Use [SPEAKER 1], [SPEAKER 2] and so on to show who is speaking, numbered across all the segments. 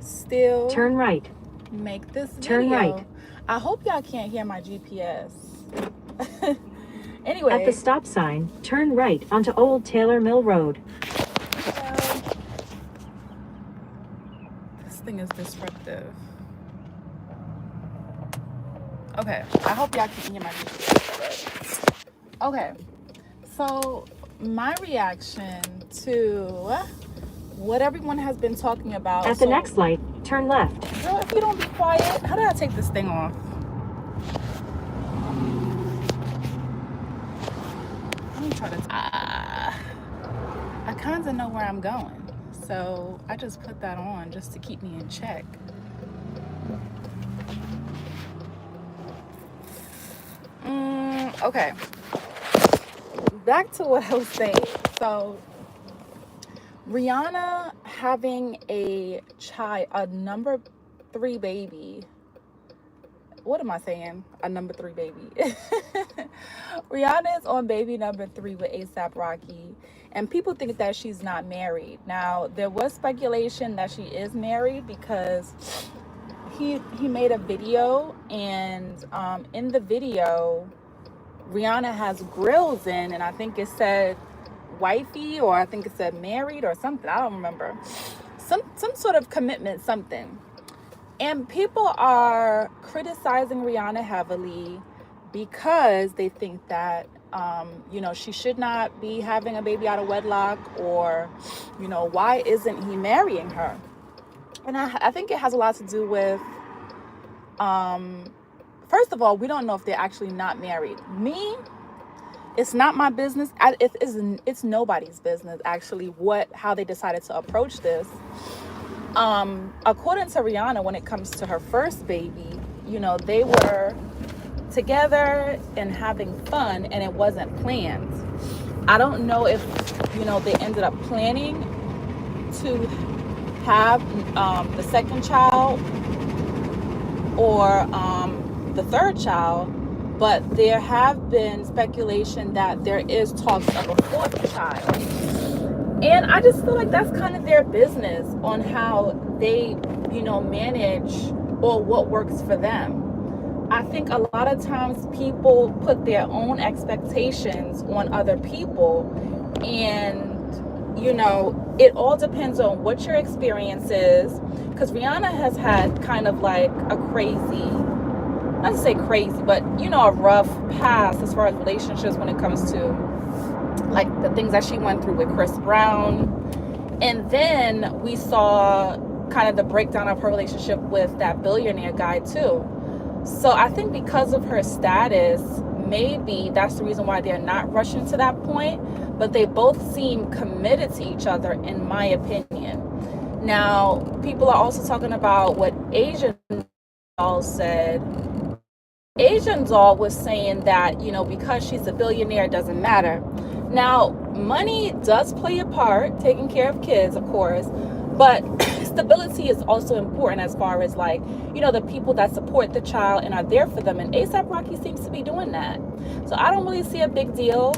[SPEAKER 1] still
[SPEAKER 2] Turn right.
[SPEAKER 1] make this
[SPEAKER 2] Turn
[SPEAKER 1] video.
[SPEAKER 2] right.
[SPEAKER 1] I hope y'all can't hear my GPS.
[SPEAKER 2] At the
[SPEAKER 1] Anyway,
[SPEAKER 2] stop sign, turn right onto Old Taylor Mill Road.
[SPEAKER 1] this thing is disruptive. Okay, I hope y'all can hear my GPS. Okay, so my reaction to what everyone has been talking about.
[SPEAKER 2] At the next light, turn left.
[SPEAKER 1] Girl, if you don't be quiet, how do I take this thing off? Let me try to. I kind of know where I'm going, so I just put that on just to keep me in check. Okay, back to what I was saying. So Rihanna having a child, a number 3 baby. What am I saying? A number 3 baby. Rihanna is on baby number 3 with A$AP Rocky, and people think that she's not married. Now, there was speculation that she is married because he made a video, and in the video, Rihanna has grills in, and I think it said wifey, or I think it said married or something. I don't remember. Some sort of commitment, something. And people are criticizing Rihanna heavily because they think that, she should not be having a baby out of wedlock, or, why isn't he marrying her? And I think it has a lot to do with, first of all, we don't know if they're actually not married. It's not my business. It's nobody's business, actually, how they decided to approach this. According to Rihanna, when it comes to her first baby, they were together and having fun, and it wasn't planned. I don't know if, they ended up planning to have the second child or the third child, but there have been speculation that there is talks of a 4th child. And I just feel like that's kind of their business on how they, manage or what works for them. I think a lot of times people put their own expectations on other people, and, it all depends on what your experience is. Because Rihanna has had kind of like a crazy, not to say crazy, but, a rough past as far as relationships when it comes to like the things that she went through with Chris Brown. And then we saw kind of the breakdown of her relationship with that billionaire guy too. So I think because of her status, maybe that's the reason why they're not rushing to that point, but they both seem committed to each other, in my opinion. Now, people are also talking about what Asian Doll said. Asian Doll was saying that, because she's a billionaire, it doesn't matter. Now, money does play a part, taking care of kids, of course, but stability is also important as far as like, the people that support the child and are there for them. And A$AP Rocky seems to be doing that. So I don't really see a big deal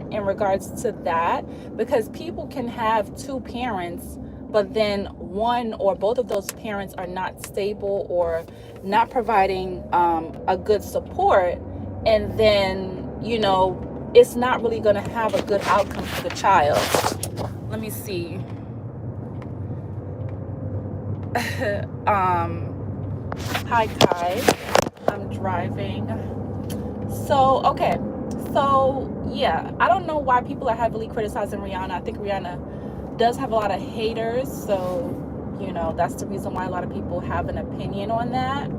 [SPEAKER 1] in regards to that, because people can have 2 parents, but then one or both of those parents are not stable or not providing a good support. And then, it's not really going to have a good outcome for the child. Let me see. Hi, Kai. I'm driving. So, okay. So, yeah. I don't know why people are heavily criticizing Rihanna. I think Rihanna does have a lot of haters. So, that's the reason why a lot of people have an opinion on that.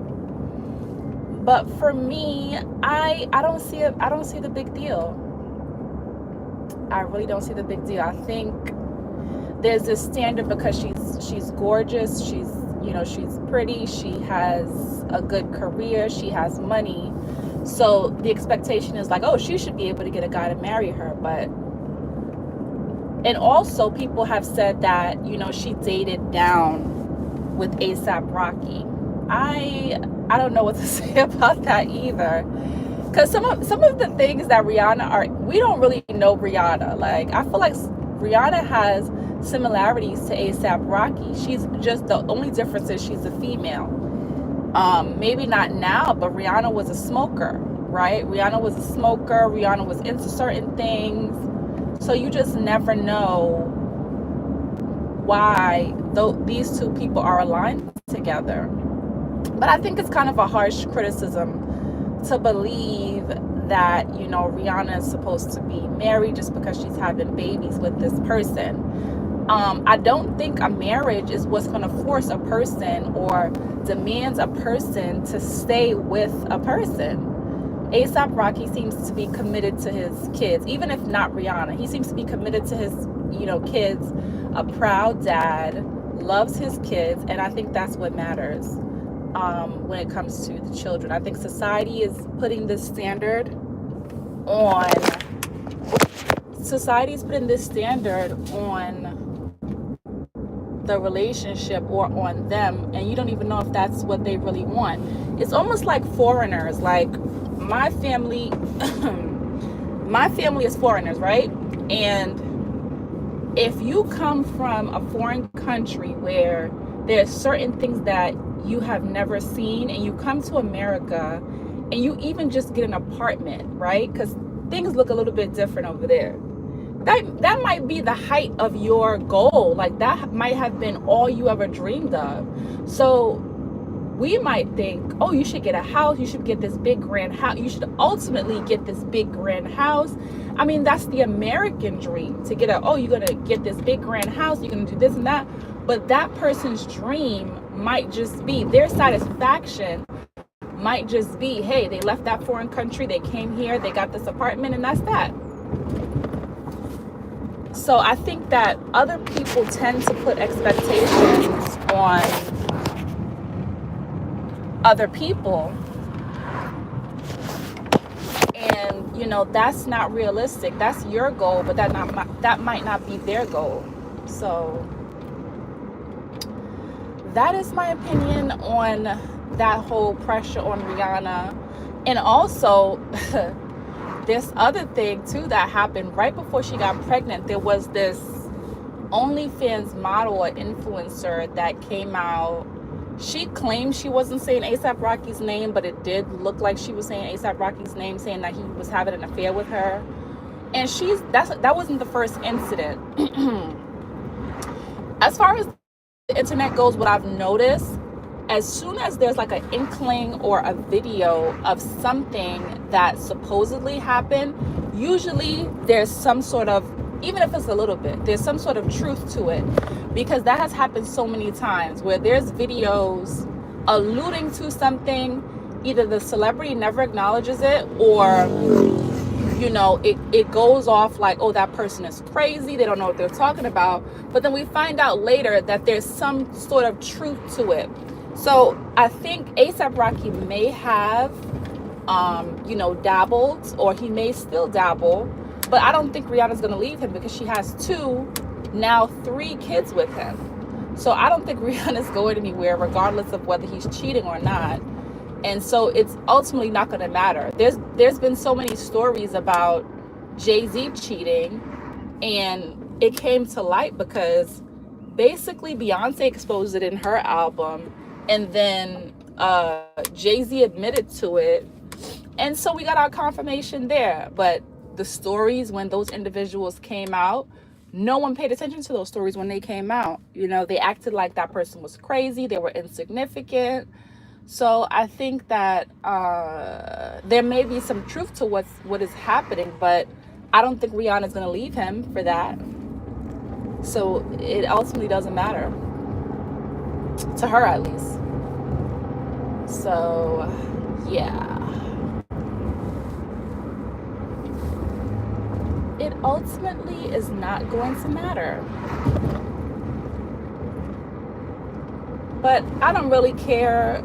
[SPEAKER 1] But for me, I don't see the big deal. I really don't see the big deal. I think there's this standard because she's gorgeous, she's pretty, she has a good career, she has money. So the expectation is like, oh, she should be able to get a guy to marry her. But and also people have said that, she dated down with A$AP Rocky. I don't know what to say about that either. Because some of the things that Rihanna we don't really know Rihanna. Like, I feel like Rihanna has similarities to ASAP Rocky. She's just, the only difference is she's a female. Maybe not now, but Rihanna was a smoker, right? Rihanna was a smoker. Rihanna was into certain things. So you just never know why these two people are aligned together. But I think it's kind of a harsh criticism to believe that, you know, Rihanna is supposed to be married just because she's having babies with this person. I don't think a marriage is what's going to force a person or demands a person to stay with a person. ASAP Rocky seems to be committed to his kids, even if not Rihanna. He seems to be committed to his, you know, kids, a proud dad, loves his kids, and I think that's what matters when it comes to the children. I think society is putting this standard on the relationship or on them, and you don't even know if that's what they really want. It's almost like foreigners. Like my family my family is foreigners, right? And if you come from a foreign country where there's certain things that you have never seen, and you come to America and you even just get an apartment, right? Because things look a little bit different over there. That might be the height of your goal. Like that might have been all you ever dreamed of. So we might think, oh, you should get a house, you should get this big grand house, you should ultimately get this big grand house. I mean, that's the American dream, to get you're gonna get this big grand house, you're gonna do this and that. But that person's dream might just be, their satisfaction might just be, hey, they left that foreign country, they came here, they got this apartment, and that's that. So I think that other people tend to put expectations on other people, and you know, that's not realistic. That's your goal, but that might not be their goal. So that is my opinion on that whole pressure on Rihanna. And also this other thing too that happened right before she got pregnant. There was this OnlyFans model or influencer that came out. She claimed she wasn't saying ASAP Rocky's name, but it did look like she was saying ASAP Rocky's name, saying that he was having an affair with her. And that wasn't the first incident. As far as the internet goes, what I've noticed, as soon as there's like an inkling or a video of something that supposedly happened, usually there's some sort of, even if it's a little bit, there's some sort of truth to it. Because that has happened so many times where there's videos alluding to something, either the celebrity never acknowledges it, or you know, it goes off like, oh, that person is crazy, they don't know what they're talking about. But then we find out later that there's some sort of truth to it. So I think ASAP Rocky may have, you know, dabbled, or he may still dabble, but I don't think Rihanna's going to leave him, because she has 2, now 3 kids with him. So I don't think Rihanna's going anywhere, regardless of whether he's cheating or not. And so it's ultimately not going to matter. There's been so many stories about Jay-Z cheating, and it came to light because basically Beyonce exposed it in her album, and then Jay-Z admitted to it, and so we got our confirmation there. But the stories, when those individuals came out, no one paid attention to those stories when they came out. You know, they acted like that person was crazy, they were insignificant. So I think that there may be some truth to what is happening, but I don't think Rihanna's going to leave him for that. So it ultimately doesn't matter, to her at least. So yeah, it ultimately is not going to matter. But I don't really care.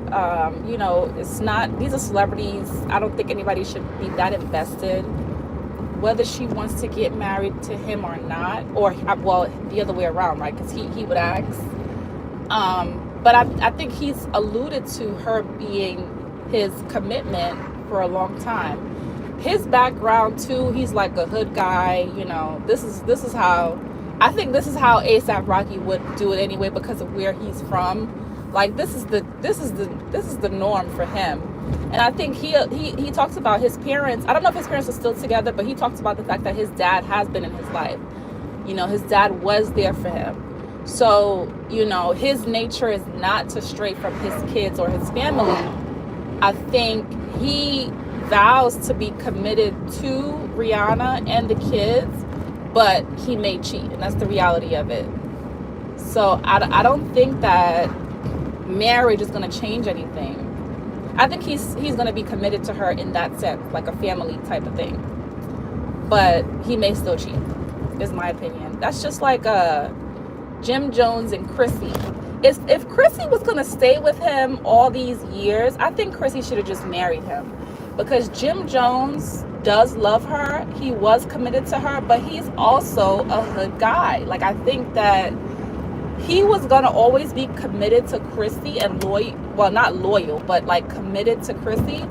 [SPEAKER 1] You know, it's not, these are celebrities. I don't think anybody should be that invested, whether she wants to get married to him or not, or, well, the other way around, right? Because he would ask. But I think he's alluded to her being his commitment for a long time. His background too, he's like a hood guy. You know, this is how I think this is how ASAP Rocky would do it anyway because of where he's from. Like this is the norm for him. And I think he talks about his parents. I don't know if his parents are still together, but he talks about the fact that his dad has been in his life. You know, his dad was there for him. So, you know, his nature is not to stray from his kids or his family. I think he vows to be committed to Rihanna and the kids, but he may cheat, and that's the reality of it. So I don't think that marriage is going to change anything. I think he's going to be committed to her in that sense, like a family type of thing. But he may still cheat, is my opinion. That's just like Jim Jones and Chrissy. If Chrissy was going to stay with him all these years, I think Chrissy should have just married him. Because Jim Jones does love her. He was committed to her, but he's also a hood guy. Like, I think that he was going to always be committed to Chrissy and loyal. Well, not loyal, but like committed to Chrissy.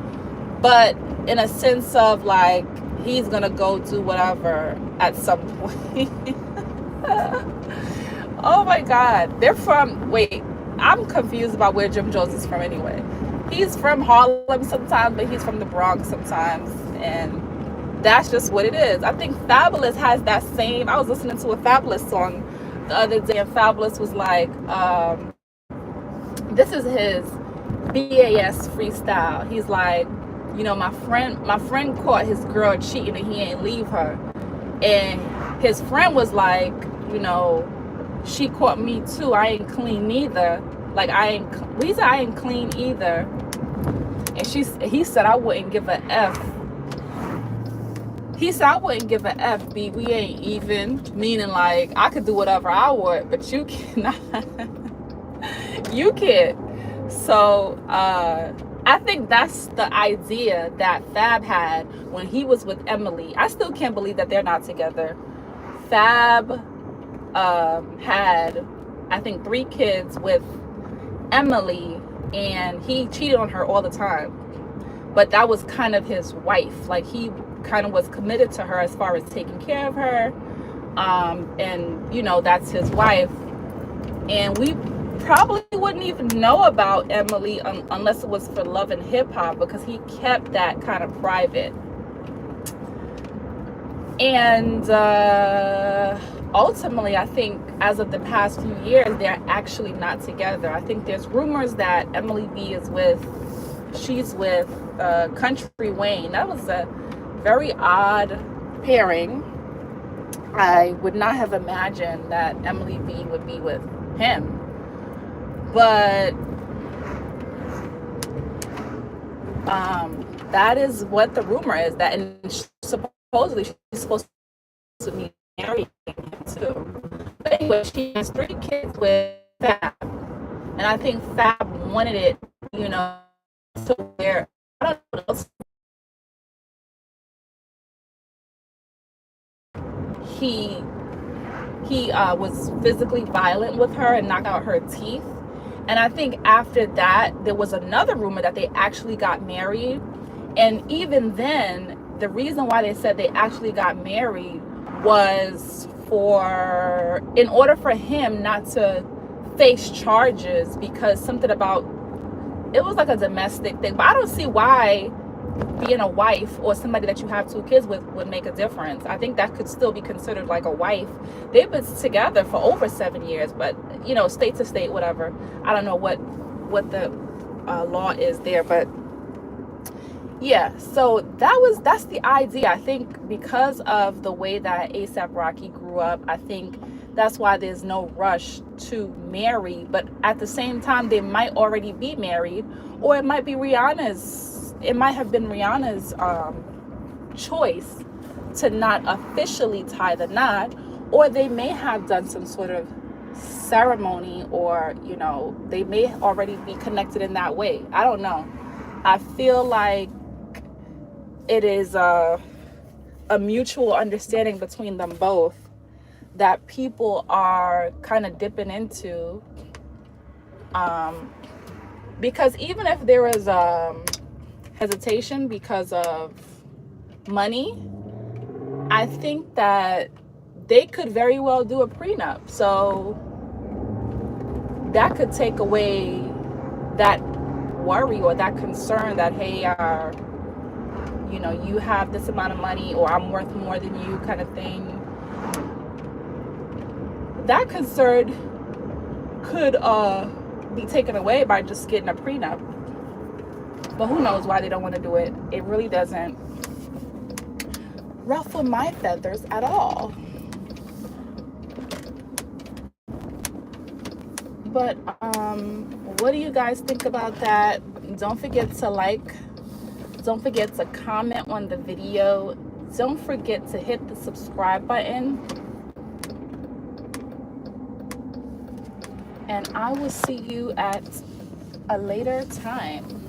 [SPEAKER 1] But in a sense of like, he's going to go do whatever at some point. Oh my God. They're from, wait, I'm confused about where Jim Jones is from anyway. He's from Harlem sometimes, but he's from the Bronx sometimes. And that's just what it is. I think Fabulous has that same, I was listening to a Fabulous song the other day, and Fabulous was like, this is his BAS freestyle. He's like, you know, my friend caught his girl cheating and he ain't leave her. And his friend was like, you know, she caught me too. I ain't clean neither. Like we said I ain't clean either. And he said I wouldn't give a F. He said I wouldn't give a F, B. We ain't even. Meaning like I could do whatever I want, but you cannot. You can't. So I think that's the idea that Fab had when he was with Emily. I still can't believe that they're not together. Fab had, I think, 3 kids with Emily, and he cheated on her all the time. But that was kind of his wife. Like, he kind of was committed to her as far as taking care of her. And, you know, that's his wife. And we probably wouldn't even know about Emily unless it was for Love and Hip Hop, because he kept that kind of private. And ultimately, I think as of the past few years, they're actually not together. I think there's rumors that Emily B she's with Country Wayne. That was a very odd pairing. I would not have imagined that Emily B would be with him. But that is what the rumor is. That, and supposedly she's supposed to be marrying him too. But anyway, she has 3 kids with Fab, and I think Fab wanted it, you know, to where I don't know what else. He was physically violent with her and knocked out her teeth. And I think after that, there was another rumor that they actually got married. And even then, the reason why they said they actually got married was in order for him not to face charges, because something about, it was like a domestic thing. But I don't see why being a wife or somebody that you have 2 kids with would make a difference. I think that could still be considered like a wife. They've been together for over 7 years, but, you know, state to state, whatever. I don't know what the law is there, but yeah. So that's the idea. I think because of the way that A$AP Rocky grew up, I think that's why there's no rush to marry. But at the same time, they might already be married, or it might be it might have been Rihanna's choice to not officially tie the knot, or they may have done some sort of ceremony, or, you know, they may already be connected in that way. I don't know. I feel like it is a mutual understanding between them both that people are kind of dipping into, because even if there is hesitation because of money, I think that they could very well do a prenup. So that could take away that worry or that concern that, hey, you know, you have this amount of money, or I'm worth more than you, kind of thing. That concern could be taken away by just getting a prenup. But who knows why they don't want to do it. It really doesn't ruffle my feathers at all. But what do you guys think about that? Don't forget to like. Don't forget to comment on the video. Don't forget to hit the subscribe button. And I will see you at a later time.